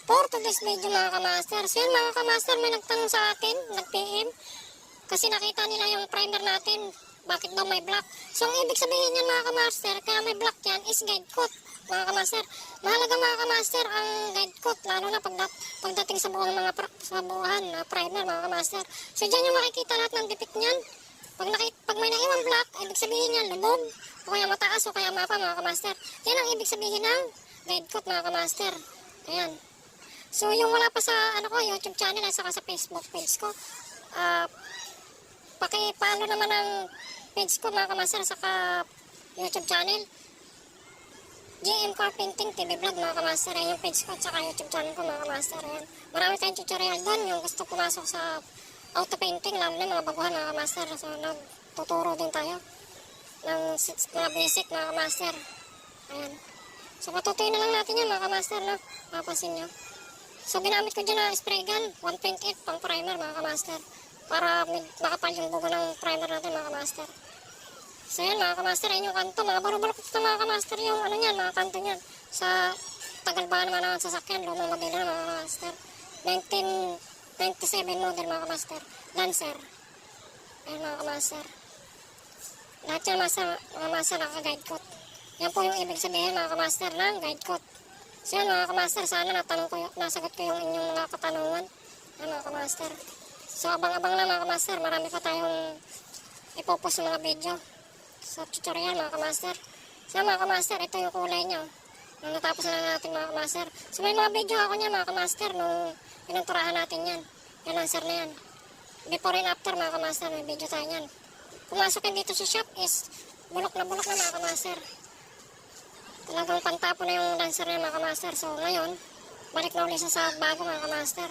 for today's video mga kamaster. So yun mga kamaster, may nagtanong sa akin, nag-PM, kasi nakita nila yung primer natin, bakit daw may black. So ang ibig sabihin yan mga kamaster, kaya may black yan is guide coat mga kamaster. Mahalaga mga kamaster ang guide coat, lalo na pagdating sa buong mga buuhan na primer mga kamaster. So dyan yung makikita lahat ng defect nyan. Pag may naiwan black, ibig sabihin yan lubog, o kaya mataas, o kaya mapa mga kamaster. Yan ang ibig sabihin ng guide coat mga kamaster. Ayan. So yung wala pa sa YouTube channel at saka sa Facebook page ko, paki-follow naman ang page ko mga kamaster, saka YouTube channel GM Carpenting TV Vlog mga kamaster. Ayan yung page ko at saka YouTube channel ko mga kamaster. Ayan. Marami tayong tutorial doon, yung gusto pumasok sa auto painting, lalo na mga baguhan mga kamaster. So nagtuturo din tayo ng mga basic mga kamaster. Ayan. So patutuin na lang natin yan mga kamaster, no? Mapapansin nyo. So ginamit ko dyan na spray gun 1.8 pang primer mga kamaster, para makapal yung bugo ng primer natin mga kamaster. So yan mga kamaster, ayun yung kanto, mga barubulok ito mga kamaster, yung nyan, mga kanto nyan. Sa tagal ba naman ang sasakyan, lumang modelo na mga kamaster, 1997 model mga kamaster, Lancer. Ayun mga kamaster, lahat yan mga master naka-guide coat. Yan po yung ibig sabihin mga kamaster ng guide coat. So yan mga kamaster, sana nasagot ko yung inyong mga katanungan. Yan mga kamaster. So abang-abang na mga kamaster, marami pa tayong ipopost ng mga video sa tutorial mga kamaster. So mga kamaster, ito yung kulay niya. Nung natapos na natin mga kamaster. So may mga video ako niya mga kamaster nung pinanturahan natin yan. Yung Lancer na yan. Before and after mga kamaster, may video tayo yan. Pumasok yan dito sa shop is bulok na mga kamaster. Talagang pantapo na yung Lancer na mga kamaster. So ngayon, balik na ulit siya sa bago mga kamaster.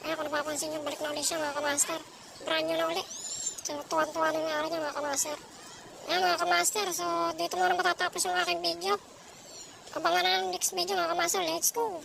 Kaya kung napapansin nyo, balik na ulit siya mga kamaster. Brand new na ulit. So tuwan-tuwa na yung araw niya mga kamaster. Ayan mga kamaster, so dito muna matatapos yung aking video. Abangan na ng next video mga kamaster. Let's go!